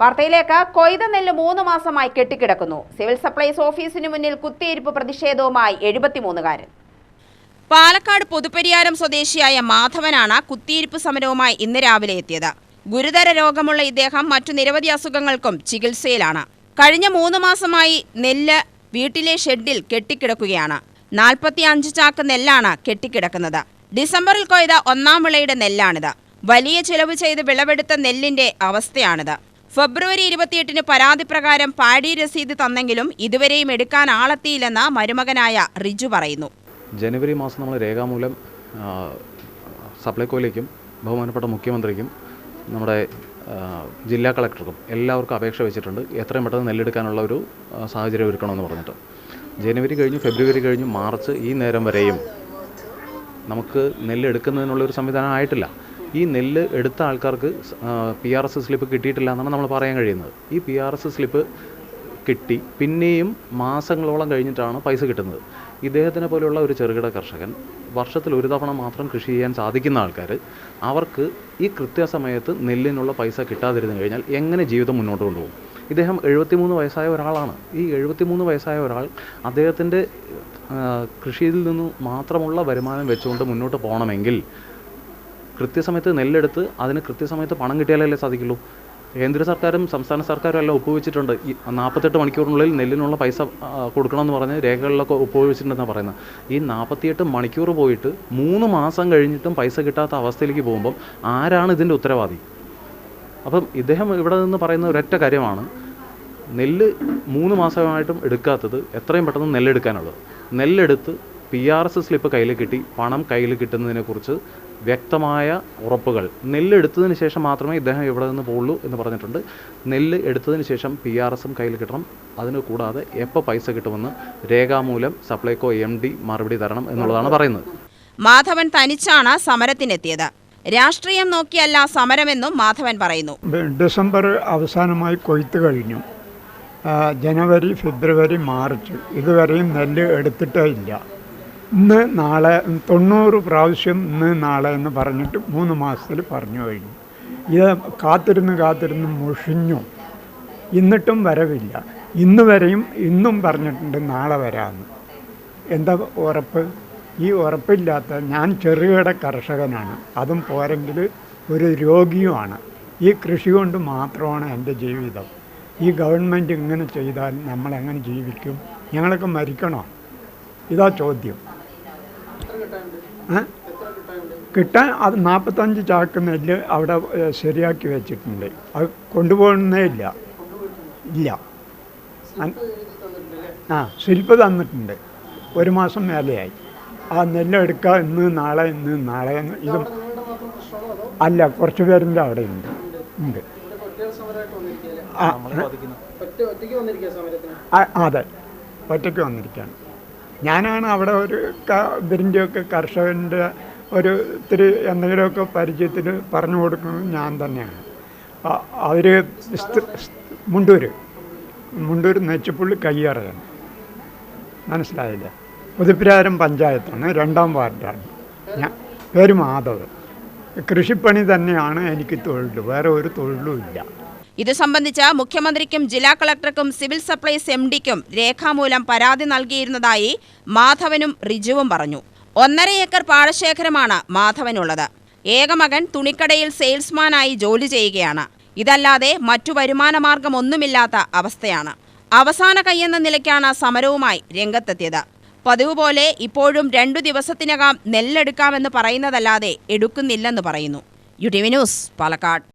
വാർത്തയിലേക്ക്. കൊയ്ത നെല്ല് 3 മാസമായി കെട്ടിക്കിടക്കുന്നു. സിവിൽ സപ്ലൈസ് ഓഫീസിന് മുന്നിൽ കുത്തിയിരിപ്പ് പ്രതിഷേധവുമായി 73കാരൻ. പാലക്കാട് പൊതുപരിയാരം സ്വദേശിയായ മാധവനാണ് കുത്തിയിരിപ്പ് സമരവുമായി ഇന്ന് രാവിലെ എത്തിയത്. ഗുരുതര രോഗമുള്ള ഇദ്ദേഹം മറ്റു നിരവധി അസുഖങ്ങൾക്കും ചികിത്സയിലാണ്. കഴിഞ്ഞ 3 മാസമായി നെല്ല് വീട്ടിലെ ഷെഡിൽ കെട്ടിക്കിടക്കുകയാണ്. 45 ചാക്ക് നെല്ലാണ് കെട്ടിക്കിടക്കുന്നത്. ഡിസംബറിൽ കൊയ്ത 1ാം വിളയുടെ നെല്ലാണിത്. വലിയ ചിലവ് ചെയ്ത് വിളവെടുത്ത നെല്ലിന്റെ അവസ്ഥയാണിത്. ഫെബ്രുവരി 28-ന് പരാതി പ്രകാരം പാടി രസീത് തന്നെങ്കിലും ഇതുവരെയും എടുക്കാൻ ആളെത്തിയില്ലെന്ന് മരുമകനായ റിജു പറയുന്നു. ജനുവരി മാസം നമ്മൾ രേഖാമൂലം സപ്ലൈകോയിലേക്കും ബഹുമാനപ്പെട്ട മുഖ്യമന്ത്രിക്കും നമ്മുടെ ജില്ലാ കളക്ടർക്കും എല്ലാവർക്കും അപേക്ഷ വെച്ചിട്ടുണ്ട്. എത്രയും പെട്ടെന്ന് നെല്ലെടുക്കാനുള്ള ഒരു സാഹചര്യം ഒരുക്കണമെന്ന് പറഞ്ഞിട്ട്. ജനുവരി കഴിഞ്ഞു, ഫെബ്രുവരി കഴിഞ്ഞു, മാർച്ച് ഈ നേരം വരെയും നമുക്ക് നെല്ലെടുക്കുന്നതിനുള്ളൊരു സംവിധാനം ആയിട്ടില്ല. ഈ നെല്ല് എടുത്ത ആൾക്കാർക്ക് PRS സ്ലിപ്പ് കിട്ടിയിട്ടില്ല എന്നാണ് നമ്മൾ പറയാൻ കഴിയുന്നത്. ഈ PRS സ്ലിപ്പ് കിട്ടി പിന്നെയും മാസങ്ങളോളം കഴിഞ്ഞിട്ടാണ് പൈസ കിട്ടുന്നത്. ഇദ്ദേഹത്തിനെ പോലെയുള്ള ഒരു ചെറുകിട കർഷകൻ വർഷത്തിൽ ഒരു തവണ മാത്രം കൃഷി ചെയ്യാൻ സാധിക്കുന്ന ആൾക്കാർ, അവർക്ക് ഈ കൃത്യസമയത്ത് നെല്ലിനുള്ള പൈസ കിട്ടാതിരുന്നു കഴിഞ്ഞാൽ എങ്ങനെ ജീവിതം മുന്നോട്ട് കൊണ്ടുപോകും? ഇദ്ദേഹം 73 വയസ്സായ ഒരാളാണ്. ഈ 73 വയസ്സായ ഒരാൾ അദ്ദേഹത്തിൻ്റെ കൃഷിയിൽ നിന്നും മാത്രമുള്ള വരുമാനം വെച്ചുകൊണ്ട് മുന്നോട്ട് പോകണമെങ്കിൽ കൃത്യസമയത്ത് നെല്ലെടുത്ത് അതിന് കൃത്യസമയത്ത് പണം കിട്ടിയാലല്ലേ സാധിക്കുള്ളൂ. കേന്ദ്ര സർക്കാരും സംസ്ഥാന സർക്കാരും എല്ലാം ഒപ്പുവെച്ചിട്ടുണ്ട്. ഈ 48 മണിക്കൂറിനുള്ളിൽ നെല്ലിനുള്ള പൈസ കൊടുക്കണമെന്ന് പറഞ്ഞ് രേഖകളിലൊക്കെ ഒപ്പുവെച്ചിട്ടുണ്ടെന്നാണ് പറയുന്നത്. ഈ 48 മണിക്കൂർ പോയിട്ട് 3 മാസം കഴിഞ്ഞിട്ടും പൈസ കിട്ടാത്ത അവസ്ഥയിലേക്ക് പോകുമ്പം ആരാണ് ഇതിൻ്റെ ഉത്തരവാദി? അപ്പം ഇദ്ദേഹം ഇവിടെ നിന്ന് പറയുന്ന ഒരൊറ്റ കാര്യമാണ്, നെല്ല് 3 മാസമായിട്ടും എടുക്കാത്തത് എത്രയും പെട്ടെന്ന് നെല്ലെടുക്കാനുള്ളത്. നെല്ലെടുത്ത് PRS സ്ലിപ്പ് കയ്യിൽ കിട്ടി പണം കയ്യിൽ കിട്ടുന്നതിനെക്കുറിച്ച് വ്യക്തമായ ഉറപ്പുകൾ, നെല്ലെടുത്തതിന് ശേഷം മാത്രമേ ഇദ്ദേഹം ഇവിടെ നിന്ന് പോകുള്ളൂ എന്ന് പറഞ്ഞിട്ടുണ്ട്. നെല്ല് എടുത്തതിന് ശേഷം PRSും കയ്യിൽ കിട്ടണം. അതിന് കൂടാതെ എപ്പോൾ പൈസ കിട്ടുമെന്ന് രേഖാമൂലം സപ്ലൈകോ MD മറുപടി തരണം എന്നുള്ളതാണ് പറയുന്നത്. മാധവൻ തനിച്ചാണ് സമരത്തിനെത്തിയത്. രാഷ്ട്രീയം നോക്കിയല്ല സമരമെന്നും മാധവൻ പറയുന്നു. ഡിസംബർ അവസാനമായി കൊയ്ത്ത് കഴിഞ്ഞു. ജനുവരി, ഫെബ്രുവരി, മാർച്ച് ഇതുവരെയും നെല്ല് എടുത്തിട്ടേ ഇല്ല. ഇന്ന് നാളെ 90 പ്രാവശ്യം ഇന്ന് നാളെ എന്ന് പറഞ്ഞിട്ട് 3 മാസത്തിൽ പറഞ്ഞു കഴിഞ്ഞു. ഇത് കാത്തിരുന്ന് മുഷിഞ്ഞു. എന്നിട്ടും വരവില്ല. ഇന്ന് വരെയും ഇന്നും പറഞ്ഞിട്ടുണ്ട് നാളെ വരാമെന്ന്. എന്താ ഉറപ്പ്? ഈ ഉറപ്പില്ലാത്ത, ഞാൻ ചെറുകിട കർഷകനാണ്, അതും പോരെങ്കിൽ ഒരു രോഗിയുമാണ്. ഈ കൃഷി കൊണ്ട് മാത്രമാണ് എൻ്റെ ജീവിതം. ഈ ഗവൺമെൻറ് ഇങ്ങനെ ചെയ്താൽ നമ്മളെങ്ങനെ ജീവിക്കും? ഞങ്ങളൊക്കെ മരിക്കണോ? ഇതാ ചോദ്യം. കിട്ടാൻ അത് 45 ചാക്ക് നെല്ല് അവിടെ ശരിയാക്കി വെച്ചിട്ടുണ്ട്. അത് കൊണ്ടുപോകുന്നേ ഇല്ല. സ്ലിപ്പ് തന്നിട്ടുണ്ട്. 1 മാസം മേലെയായി. ആ നെല്ലെടുക്കുക ഇന്ന് നാളെ എന്ന് ഇതും അല്ല, കുറച്ച് പേരിൻ്റെ അവിടെ ഉണ്ട്. അതെ, ഒറ്റയ്ക്ക് വന്നിരിക്കുകയാണ്. ഞാനാണ് അവിടെ ഒരു ഇതിൻ്റെയൊക്കെ കർഷകൻ്റെ ഒരു ഇത്തിരി എന്തെങ്കിലുമൊക്കെ പരിചയത്തിൽ പറഞ്ഞു കൊടുക്കുന്നത് ഞാൻ തന്നെയാണ്. അവർ മുണ്ടൂർ നെച്ചിപ്പുള്ളി കയ്യേറയാണ്. മനസ്സിലായില്ല? പുതുപ്പരിയാരം പഞ്ചായത്താണ്, 2ാം വാർഡാണ്. ഞാൻ പേര് മാധവ്. കൃഷിപ്പണി തന്നെയാണ് എനിക്ക് തൊഴിൽ, വേറെ ഒരു തൊഴിലും ഇല്ല. ഇത് സംബന്ധിച്ച് മുഖ്യമന്ത്രിക്കും ജില്ലാ കളക്ടർക്കും സിവിൽ സപ്ലൈസ് MDക്കും രേഖാമൂലം പരാതി നൽകിയിരുന്നതായി മാധവനും റിജുവും പറഞ്ഞു. 1.5 ഏക്കർ പാടശേഖരമാണ് മാധവനുള്ളത്. ഏകമകൻ തുണിക്കടയിൽ സെയിൽസ്മാനായി ജോലി ചെയ്യുകയാണ്. ഇതല്ലാതെ മറ്റു വരുമാന മാർഗമൊന്നുമില്ലാത്ത അവസ്ഥയാണ്. അവസാന കൈയെന്ന നിലയ്ക്കാണ് സമരവുമായി രംഗത്തെത്തിയത്. പതിവ് പോലെ ഇപ്പോഴും 2 ദിവസത്തിനകം നെല്ലെടുക്കാമെന്ന് പറയുന്നതല്ലാതെ എടുക്കുന്നില്ലെന്ന് പറയുന്നു. UTV news, Palakkad.